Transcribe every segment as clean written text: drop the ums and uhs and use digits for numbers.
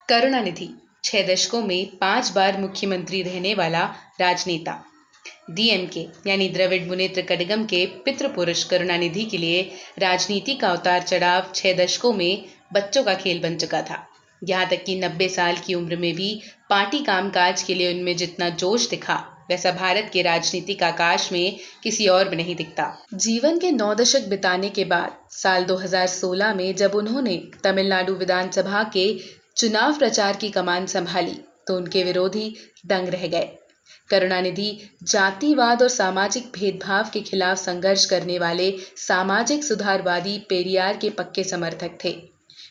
करुणानिधि 6 दशकों में 5 बार मुख्यमंत्री रहने वाला राजनेता। डीएमके यानी द्रविड़ मुनेत्र कड़गम के पितृ पुरुष करुणानिधि के लिए राजनीति का उतार चढ़ाव 6 दशकों में बच्चों का खेल बन चुका था। यहाँ तक कि 90 साल की उम्र में भी पार्टी कामकाज के लिए उनमें जितना जोश दिखा वैसा भारत के राजनीतिक आकाश में किसी और में नहीं दिखता। जीवन के 9 दशक बिताने के बाद साल 2016 में जब उन्होंने तमिलनाडु विधानसभा के चुनाव प्रचार की कमान संभाली तो उनके विरोधी दंग रह गए। करुणानिधि जातिवाद और सामाजिक भेदभाव के खिलाफ संघर्ष करने वाले सामाजिक सुधारवादी पेरियार के पक्के समर्थक थे।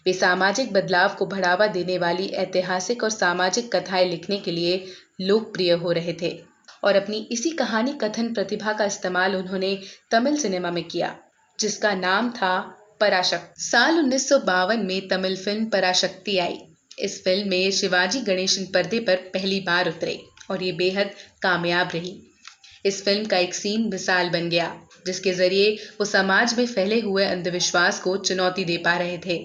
वे सामाजिक बदलाव को बढ़ावा देने वाली ऐतिहासिक और सामाजिक कथाएं लिखने के लिए लोकप्रिय हो रहे थे और अपनी इसी कहानी कथन प्रतिभा का इस्तेमाल उन्होंने तमिल सिनेमा में किया, जिसका नाम था पराशक्ति। साल 1952 में तमिल फिल्म पराशक्ति आई। इस फिल्म में शिवाजी गणेशन पर्दे पर पहली बार उतरे और ये बेहद कामयाब रही। इस फिल्म का एक सीन मिसाल बन गया जिसके जरिए वो समाज में फैले हुए अंधविश्वास को चुनौती दे पा रहे थे।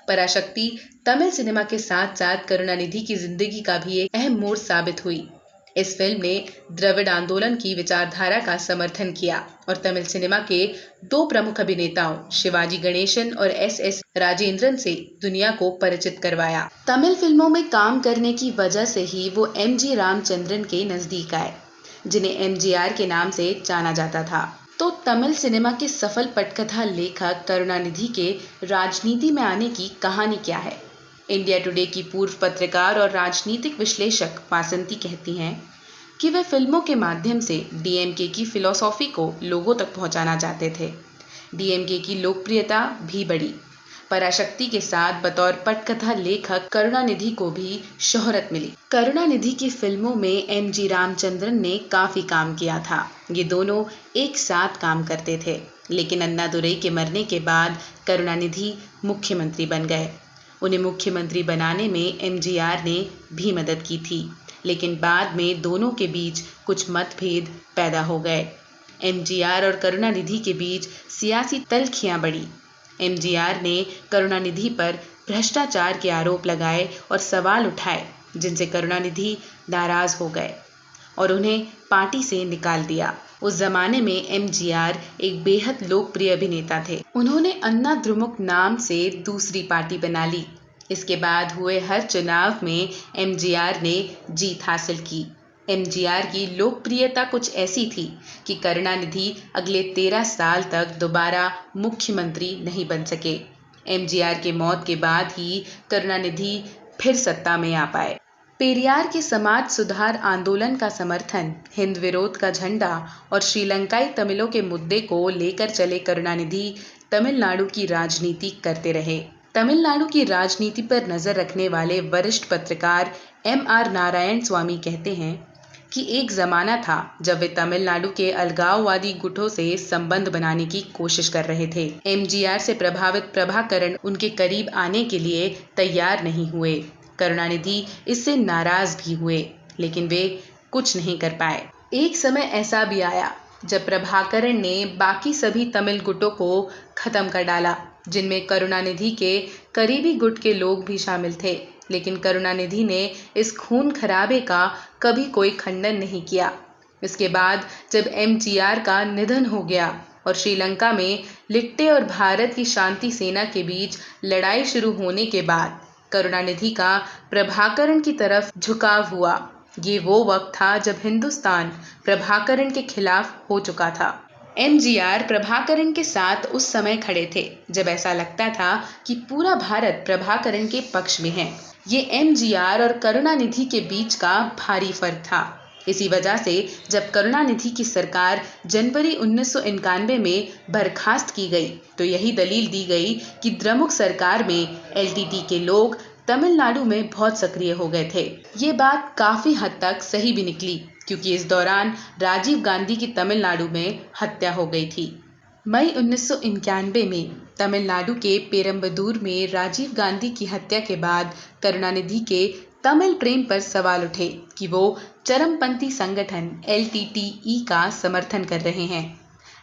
पराशक्ति तमिल सिनेमा के साथ साथ करुणानिधि की जिंदगी का भी एक अहम मोड़ साबित हुई। इस फिल्म ने द्रविड़ आंदोलन की विचारधारा का समर्थन किया और तमिल सिनेमा के 2 प्रमुख अभिनेताओं शिवाजी गणेशन और एस राजेंद्रन से दुनिया को परिचित करवाया। तमिल फिल्मों में काम करने की वजह से ही वो एमजी रामचंद्रन के नजदीक आए, जिन्हें एमजीआर के नाम से जाना जाता था। तो तमिल सिनेमा के सफल पटकथा लेखक करुणानिधि के राजनीति में आने की कहानी क्या है? इंडिया टुडे की पूर्व पत्रकार और राजनीतिक विश्लेषक वासंती कहती हैं कि वे फिल्मों के माध्यम से डीएमके की फिलॉसफी को लोगों तक पहुंचाना चाहते थे। डीएमके की लोकप्रियता भी बढ़ी। पराशक्ति के साथ बतौर पटकथा लेखक करुणानिधि को भी शोहरत मिली। करुणानिधि की फिल्मों में एमजी रामचंद्रन ने काफी काम किया था। ये दोनों एक साथ काम करते थे, लेकिन अन्नादुरई के मरने के बाद करुणानिधि मुख्यमंत्री बन गए। उन्हें मुख्यमंत्री बनाने में एमजीआर ने भी मदद की थी, लेकिन बाद में दोनों के बीच कुछ मतभेद पैदा हो गए। एमजीआर और करुणानिधि के बीच सियासी तल्खियां बढ़ी। एमजीआर ने करुणानिधि पर भ्रष्टाचार के आरोप लगाए और सवाल उठाए, जिनसे करुणानिधि नाराज हो गए और उन्हें पार्टी से निकाल दिया। उस जमाने में एमजीआर एक बेहद लोकप्रिय अभिनेता थे। उन्होंने अन्ना द्रुमुक नाम से दूसरी पार्टी बना ली। इसके बाद हुए हर चुनाव में एमजीआर ने जीत हासिल की। एमजीआर की लोकप्रियता कुछ ऐसी थी कि करुणानिधि अगले 13 साल तक दोबारा मुख्यमंत्री नहीं बन सके। एमजीआर के मौत के बाद ही करुणानिधि फिर सत्ता में आ पाए। पेरियार के समाज सुधार आंदोलन का समर्थन, हिंद विरोध का झंडा और श्रीलंकाई तमिलों के मुद्दे को लेकर चले करुणानिधि तमिलनाडु की राजनीति करते रहे। तमिलनाडु की राजनीति पर नजर रखने वाले वरिष्ठ पत्रकार एमआर नारायण स्वामी कहते हैं कि एक जमाना था जब वे तमिलनाडु के अलगाववादी गुटों से संबंध बनाने की कोशिश कर रहे थे। एमजीआर से प्रभावित प्रभाकरण उनके करीब आने के लिए तैयार नहीं हुए। करुणानिधि इससे नाराज भी हुए, लेकिन वे कुछ नहीं कर पाए। एक समय ऐसा भी आया जब प्रभाकरण ने बाकी सभी तमिल गुटों को खत्म कर डाला, जिनमें करुणानिधि के करीबी गुट के लोग भी शामिल थे। लेकिन करुणानिधि ने इस खून खराबे का कभी कोई खंडन नहीं किया। इसके बाद जब एमजीआर का निधन हो गया और श्रीलंका में लिट्टे और भारत की शांति सेना के बीच लड़ाई शुरू होने के बाद करुणानिधि का प्रभाकरण की तरफ झुकाव हुआ। ये वो वक्त था जब हिंदुस्तान प्रभाकरण के खिलाफ हो चुका था। एमजीआर प्रभाकरण के साथ उस समय खड़े थे जब ऐसा लगता था कि पूरा भारत प्रभाकरण के पक्ष में है। ये एमजीआर और करुणानिधि के बीच का भारी फर्क था। इसी वजह से जब करुणानिधि की सरकार जनवरी 1991 में बर्खास्त की गई तो यही दलील दी गई कि द्रमुक सरकार में एलटीटी के लोग तमिलनाडु में बहुत सक्रिय हो गए थे। ये बात काफी हद तक सही भी निकली, क्योंकि इस दौरान राजीव गांधी की तमिलनाडु में हत्या हो गई थी। मई 1991 में तमिलनाडु के पेरम्बदूर में राजीव गांधी की हत्या के बाद करुणानिधि के तमिल प्रेम पर सवाल उठे कि वो चरमपंथी संगठन एलटीटीई का समर्थन कर रहे हैं।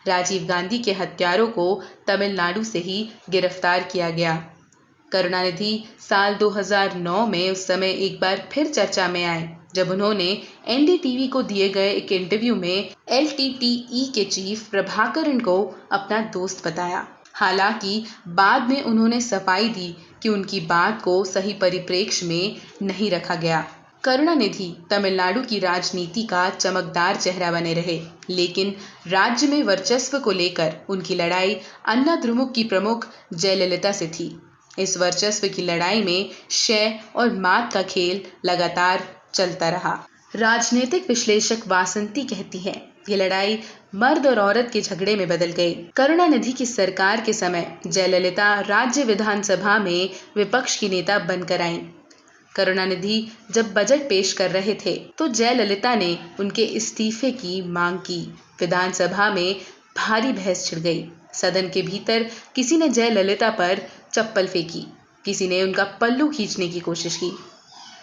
राजीव गांधी के हत्यारों को तमिलनाडु से ही गिरफ्तार किया गया। करुणानिधि साल 2009 में उस समय एक बार फिर चर्चा में आए जब उन्होंने एनडीटीवी को दिए गए एक इंटरव्यू में एलटीटीई के चीफ प्रभाकरन को अपना दोस्त बताया। हालांकि बाद में उन्होंने सफाई दी कि उनकी बात को सही परिप्रेक्ष्य में नहीं रखा गया। करुणानिधि तमिलनाडु की राजनीति का चमकदार चेहरा बने रहे, लेकिन राज्य में वर्चस्व को लेकर उनकी लड़ाई अन्ना द्रमुक की प्रमुख जयललिता से थी। इस वर्चस्व की लड़ाई में शय और मात का खेल लगातार चलता रहा। राजनीतिक विश्लेषक वासंती कहती है, ये लड़ाई मर्द और औरत के झगड़े में बदल गई। करुणानिधि की सरकार के समय जयललिता राज्य विधानसभा में विपक्ष की नेता बनकर आईं। करुणानिधि जब बजट पेश कर रहे थे तो जयललिता ने उनके इस्तीफे की मांग की। विधानसभा में भारी बहस छिड़ गई। सदन के भीतर किसी ने जयललिता पर चप्पल फेंकी, किसी ने उनका पल्लू खींचने की कोशिश की।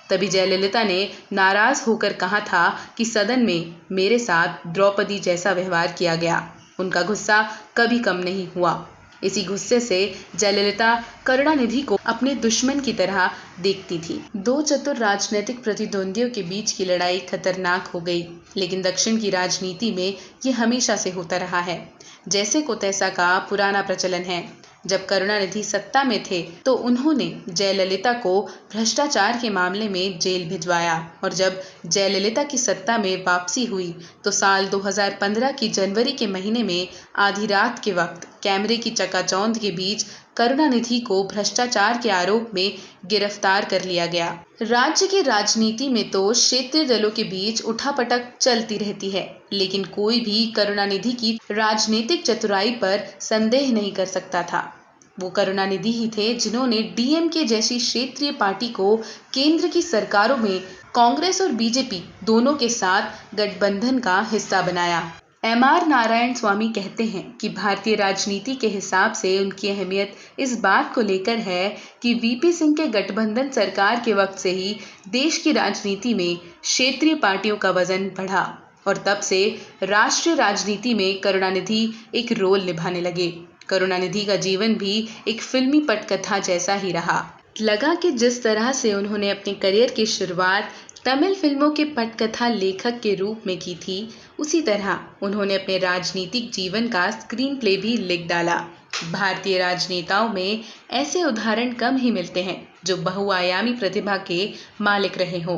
तभी जयललिता ने नाराज होकर कहा था कि सदन में मेरे साथ द्रौपदी जैसा व्यवहार किया गया। उनका गुस्सा कभी कम नहीं हुआ। इसी गुस्से से जयललिता करुणानिधि को अपने दुश्मन की तरह देखती थी। दो चतुर राजनीतिक प्रतिद्वंदियों के बीच की लड़ाई खतरनाक हो गई, लेकिन दक्षिण की राजनीति में ये हमेशा से होता रहा है। जैसे को तैसा का पुराना प्रचलन है। जब करुणानिधि सत्ता में थे तो उन्होंने जयललिता को भ्रष्टाचार के मामले में जेल भिजवाया, और जब जयललिता की सत्ता में वापसी हुई तो साल 2015 की जनवरी के महीने में आधी रात के वक्त कैमरे की चकाचौंध के बीच करुणानिधि को भ्रष्टाचार के आरोप में गिरफ्तार कर लिया गया। राज्य की राजनीति में तो क्षेत्रीय दलों के बीच उठापटक चलती रहती है, लेकिन कोई भी करुणानिधि की राजनीतिक चतुराई पर संदेह नहीं कर सकता था। वो करुणानिधि ही थे जिन्होंने डीएमके जैसी क्षेत्रीय पार्टी को केंद्र की सरकारों में कांग्रेस और बीजेपी दोनों के साथ गठबंधन का हिस्सा बनाया। एमआर नारायण स्वामी कहते हैं कि भारतीय राजनीति के हिसाब से उनकी अहमियत इस बात को लेकर है कि वीपी सिंह के गठबंधन सरकार के वक्त से ही देश की राजनीति में क्षेत्रीय पार्टियों का वजन बढ़ा, और तब से राष्ट्रीय राजनीति में करुणानिधि एक रोल निभाने लगे। करुणानिधि का जीवन भी एक फिल्मी पटकथा जैसा ही रहा। लगा कि जिस तरह से उन्होंने अपने करियर की शुरुआत तमिल फिल्मों के पटकथा लेखक के रूप में की थी, उसी तरह उन्होंने अपने राजनीतिक जीवन का स्क्रीन प्ले भी लिख डाला। भारतीय राजनेताओं में ऐसे उदाहरण कम ही मिलते हैं जो बहुआयामी प्रतिभा के मालिक रहे हों।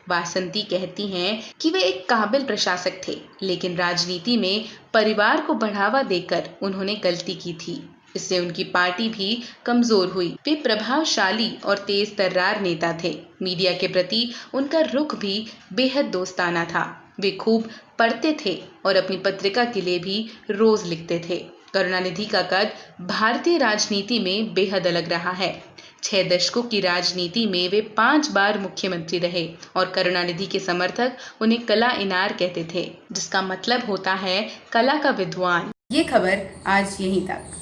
वासंती कहती हैं कि वे एक काबिल प्रशासक थे, लेकिन राजनीति में परिवार को बढ़ावा देकर उन्होंने गलती की थी। इससे उनकी पार्टी भी कमजोर हुई। वे प्रभावशाली और तेज तर्रार नेता थे। मीडिया के प्रति उनका रुख भी बेहद दोस्ताना था। वे खूब पढ़ते थे और अपनी पत्रिका के लिए भी रोज लिखते थे। करुणानिधि का कद भारतीय राजनीति में बेहद अलग रहा है। 6 दशकों की राजनीति में वे 5 बार मुख्यमंत्री रहे और करुणानिधि के समर्थक उन्हें कला इनार कहते थे, जिसका मतलब होता है कला का विद्वान। ये खबर आज यहीं तक।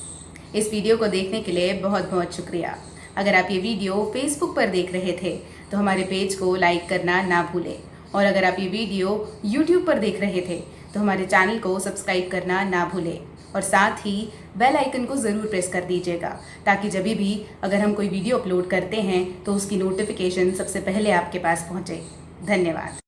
इस वीडियो को देखने के लिए बहुत बहुत शुक्रिया। अगर आप ये वीडियो फेसबुक पर देख रहे थे तो हमारे पेज को लाइक करना ना भूलें, और अगर आप ये वीडियो यूट्यूब पर देख रहे थे तो हमारे चैनल को सब्सक्राइब करना ना भूलें, और साथ ही बेल आइकन को ज़रूर प्रेस कर दीजिएगा, ताकि जब भी अगर हम कोई वीडियो अपलोड करते हैं तो उसकी नोटिफिकेशन सबसे पहले आपके पास पहुंचे। धन्यवाद।